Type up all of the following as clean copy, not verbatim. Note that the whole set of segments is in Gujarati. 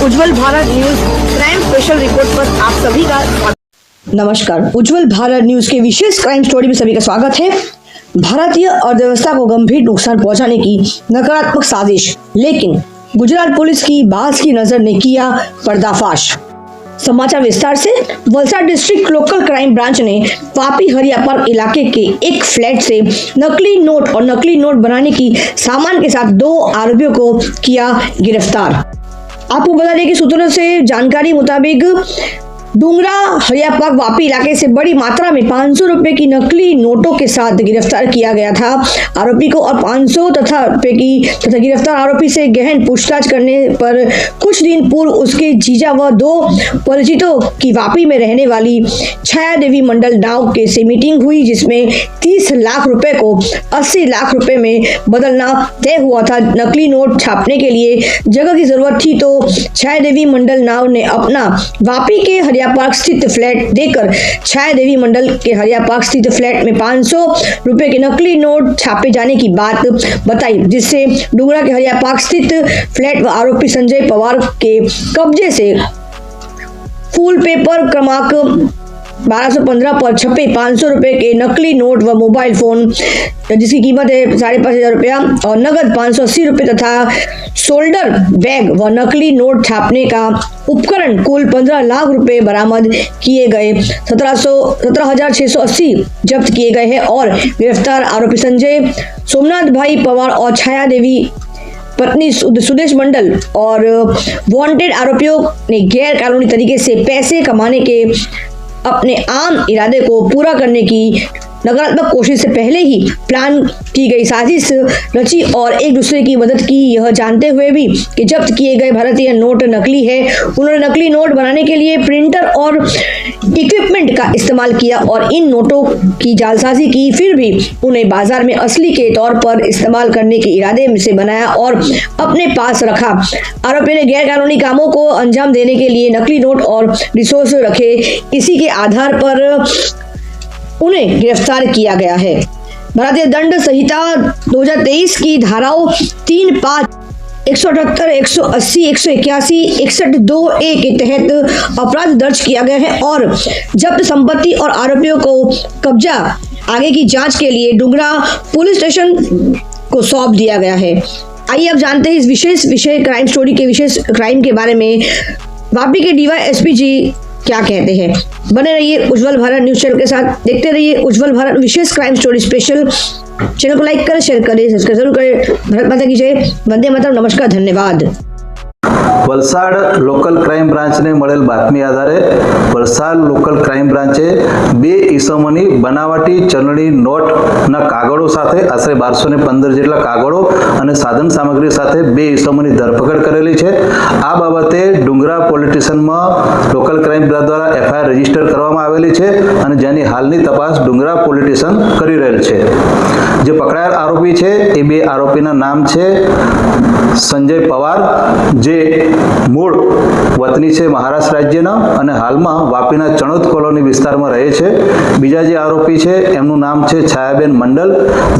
उज्जवल Bharat news crime special report पर आप सभी का नमस्कार। उज्जवल भारत न्यूज के विशेष क्राइम स्टोरी में सभी का स्वागत है। भारतीय अर्थव्यवस्था को गंभीर नुकसान पहुंचाने की नकारात्मक साजिश, लेकिन गुजरात पुलिस की बाज की नजर ने किया पर्दाफाश। समाचार विस्तार से। Valsad district local crime branch ने वापी हरिया पार्क इलाके के एक फ्लैट से नकली नोट और नकली नोट बनाने की सामान के साथ 2 आरोपियों को किया गिरफ्तार। आपको बता दें कि सूत्रों से जानकारी मुताबिक डूंगरा हरिया पार्क वापी इलाके से बड़ी मात्रा में 500 रुपए की नकली नोटों के साथ गिरफ्तार किया गया था आरोपी को, और 500 रुपए की गिरफ्तार आरोपी से गहन पूछताछ करने पर कुछ दिन पूर्व उसके जीजा व 2 परिचितों की वापी में रहने वाली छाया देवी मंडल नाव के से मीटिंग हुई, जिसमें 30 लाख रुपए को 80 लाख रुपए में बदलना तय हुआ था। नकली नोट छापने के लिए जगह की जरूरत थी, तो छाया देवी मंडल नाव ने अपना वापी के हरिया पार्क स्थित फ्लैट देकर छाया देवी मंडल के हरिया पार्क स्थित फ्लैट में 500 रुपए के नकली नोट छापे जाने की बात बताई, जिससे डूंगरा के हरिया पार्क स्थित फ्लैट व आरोपी संजय पवार के कब्जे से फुल पेपर क्रमांक 1215 पर छपे 500 रुपए के नकली नोट व मोबाइल फोन जिसकी कीमत है 5,500 रुपया और नगद 580 रुपए तथा शोल्डर बैग व नकली नोट छापने का उपकरण कुल 15 लाख रुपए बरामद किए गए। 17,680 जब्त किए गए हैं और गिरफ्तार आरोपी संजय सोमनाथ भाई पवार और छाया देवी पत्नी सुदेश मंडल और वांटेड आरोपियों ने गैर कानूनी तरीके से पैसे कमाने के अपने आम इरादे को पूरा करने की नकारात्मक कोशिश से पहले ही प्लान की गई साजिश रची और एक दूसरे की मदद की, यह जानते हुए भी कि जब्त किए गए भारतीय नोट नकली है। उन्होंने नकली नोट बनाने के लिए प्रिंटर और इक्विपमेंट का इस्तेमाल किया और इन नोटों की जालसाजी की, फिर भी उन्हें बाजार में असली के तौर पर इस्तेमाल करने के इरादे से बनाया और अपने पास रखा। आरोपी ने गैर कानूनी कामों को अंजाम देने के लिए नकली नोट और रिसोर्स रखे, इसी के आधार पर उन्हें गिरफ्तार किया गया है। भारतीय दंड संहिता 2023 की धाराओं 3, 5, 178, 180, 181, 61(2)(a) के तहत अपराध दर्ज किया गया है और जब्त संपत्ति और आरोपियों को कब्जा आगे की जांच के लिए डूंगरा पुलिस स्टेशन को सौंप दिया गया है। आइए अब जानते हैं इस विशेष क्राइम स्टोरी के विशेष क्राइम के बारे में। वापी के DYSP जी क्या कहते हैं। बने रहिए उज्जवल भारत न्यूज चैनल के साथ, देखते रहिए उज्जवल भारत विशेष क्राइम स्टोरी स्पेशल। चैनल को लाइक करें, शेयर करें, सब्सक्राइब जरूर करें। भारत माता की जय, वंदे मातरम, नमस्कार, धन्यवाद। વલસાડ લોકલ ક્રાઇમ બ્રાન્ચને મળેલ બાતમી આધારે વલસાડ લોકલ ક્રાઇમ બ્રાન્ચે 2 ઈસમોની બનાવટી ચલણી નોટના કાગળો સાથે આશરે 1215 જેટલા કાગળો અને સાધન સામગ્રી સાથે 2 ઈસમોની ધરપકડ કરેલી છે। આ બાબતે ડુંગરા પોલીસ સ્ટેશનમાં લોકલ ક્રાઇમ બ્રાન્ચ દ્વારા FIR રજીસ્ટર કરવામાં આવેલી છે અને જેની હાલની તપાસ ડુંગરા પોલીસ સ્ટેશન કરી રહેલ છે। જે પકડાયેલ આરોપી છે એ 2 આરોપીના નામ છે સંજય પવાર, જે મૂળ વતની છે મહારાષ્ટ્ર રાજ્યના અને હાલમાં વાપીના ચણોદ કોલોની વિસ્તારમાં રહે છે। બીજા જે આરોપી છે એમનું નામ છે છાયાબેન મંડલ,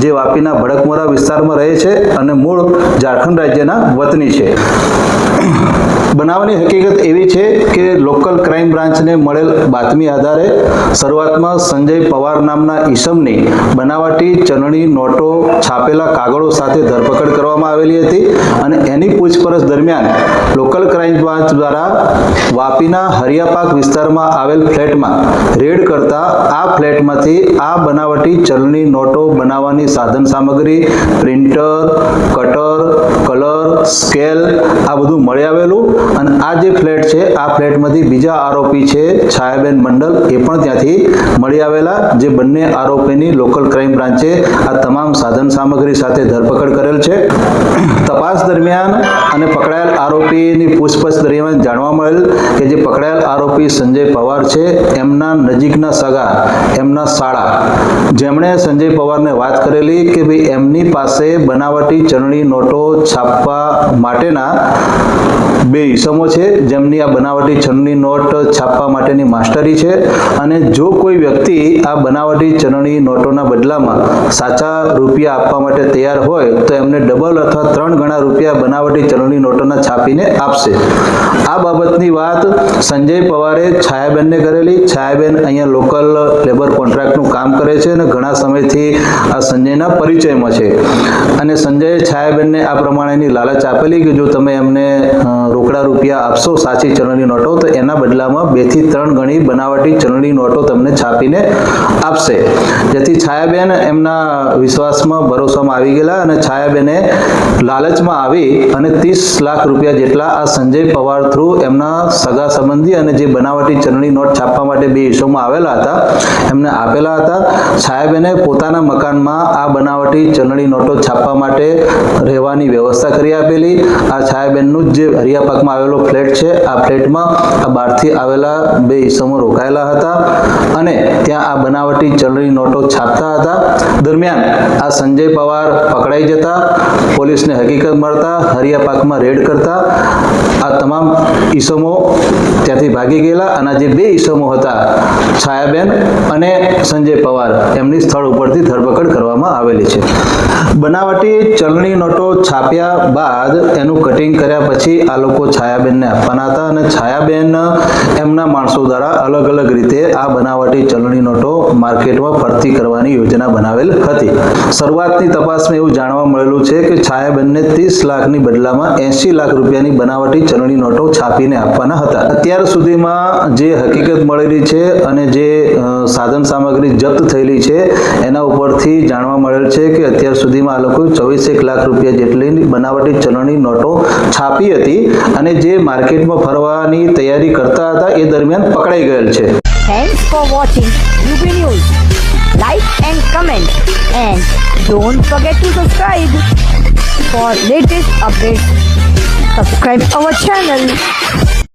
જે વાપીના ભડકમોરા વિસ્તારમાં રહે છે અને મૂળ ઝારખંડ રાજ્યના વતની છે। બનાવની હકીકત એવી છે કે લોકલ ક્રાઇમ બ્રાન્ચને મળેલ બાતમી આધારે શરૂઆતમાં સંજય પવાર નામના ઈસમની બનાવટી ચલણી નોટો છાપેલા કાગળો સાથે ધરપકડ કરવામાં આવેલી હતી અને એની પૂછપરછ દરમિયાન લોકલ ક્રાઇમ બ્રાન્ચ દ્વારા વાપીના હરિયા પાર્ક વિસ્તારમાં આવેલ ફ્લેટમાં રેડ કરતા આ ફ્લેટમાંથી આ બનાવટી ચલણી નોટો બનાવવાની સાધન સામગ્રી, પ્રિન્ટર, કટર, કલર, સ્કેલ આ બધું મળી આવેલું અને આ જે ફ્લેટ છે આ ફ્લેટમાંથી બીજા આરોપી છે છાયાબેન મંડલ એ પણ ત્યાંથી મળી આવેલા, જે બંને આરોપીની લોકલ ક્રાઇમ બ્રાન્ચે આ તમામ સાધન સામગ્રી સાથે ધરપકડ કરેલ છે। તપાસ દરમિયાન અને પકડાયેલ આરોપીની પૂછપરછ દરમિયાન જાણવા મળેલ કે જે પકડાયેલ આરોપી સંજય પવાર છે એમના નજીકના સગા, એમના શાળા, જેમણે સંજય પવારને વાત કરેલી કે ભાઈ એમની પાસે બનાવટી ચલણી નોટો છાપવા માટેના બે ઈસમો છે જેમની આ બનાવટી ચલણી નોટ છાપવા માટેની માસ્ટરી છે અને જો કોઈ વ્યક્તિ આ બનાવટી ચલણી નોટોના બદલામાં સાચા રૂપિયા આપવા માટે તૈયાર હોય તો એમને ડબલ અથવા 3 ગણા રૂપિયા બનાવટી ચલણી નોટોના છાપીને આપશે. આ બાબતની વાત સંજય પવારે છાયાબેનને કરેલી. છાયાબેન અહીંયા લોકલ લેબર કોન્ટ્રાક્ટનું કામ કરે છે અને ઘણા સમયથી આ સંજયના પરિચયમાં છે અને સંજયે છાયાબેનને આ પ્રમાણેની લાલચ આપેલી કે જો તમે એમને રોકડા રૂપિયા આપશો સાચી ચલણી નોટો તો એના બદલામાં 2 થી 3 ગણી બનાવટી ચલણી નોટો તમને છાપીને આપશે. જેથી છાયાબેન એમના વિશ્વાસમાં ભરોસામાં આવી ગયેલા અને છાયાબેને લાલચમાં આવી અને 30 લાખ રૂપિયા જેટલા આ સંજય પવાર થ્રુ એમના સગા સંબંધી અને જે બનાવટી ચલણી નોટ છાપવા માટે બે ઇસ્યુમાં આવેલા હતા એમને આપેલા હતા. છાયાબેને પોતાના મકાનમાં આ બનાવટી ચલણી નોટો છાપવા માટે રહેવાની વ્યવસ્થા કરી આપેલી. આ છાયાબેનનું જે હરિયા પાકમાં આવેલો ફ્લેટ છે આ ફ્લેટમાં આ બહારથી આવેલા બે ઇસમો રોકાયેલા હતા અને ત્યાં આ બનાવટી ચલણી નોટો છાપતા હતા. દરમિયાન આ સંજય પવાર પકડાઈ જતા, પોલીસને હકીકત મળતા હરિયા પાકમાં રેડ કરતા આ તમામ ઈસમો ત્યાંથી ભાગી ગયેલા અને જે બે ઈસમો હતા છાયાબેન અને સંજય પવાર એમની સ્થળ ઉપરથી ધરપકડ કરવામાં આવેલી છે. બનાવટી ચલણી નોટો છાપ્યા બાદ એનું કટિંગ કર્યા પછી આ લોકો છાયાબેનને આપવાના હતા અને છાયાબેન એમના માણસો દ્વારા અલગ અલગ રીતે આ બનાવટી ચલણી નોટો માર્કેટમાં ફરતી કરવાની યોજના બનાવેલ હતી. શરૂઆતની તપાસમાં એવું જાણવા મળેલું છે કે છાયાબેનને 30 લાખની બદલામાં 80 લાખ રૂપિયાની બનાવટી ચલણી નોટો છાપીને આપવાના હતા. અત્યાર સુધીમાં જે હકીકત મળેલી છે અને જે સાધન સામગ્રી જપ્ત થયેલી છે એના ઉપરથી જાણવા મળેલ છે કે અત્યાર સુધીમાં આ લોકો 24 લાખ રૂપિયા જેટલી બનાવટી ચલણી નોટો છાપી હતી અને જે માર્કેટમાં ફરવાની તૈયારી કરતા હતા એ દરમિયાન પકડાઈ ગયેલ છે. Thanks for watching UB News. Like and comment and don't forget to subscribe for latest updates. Subscribe our channel.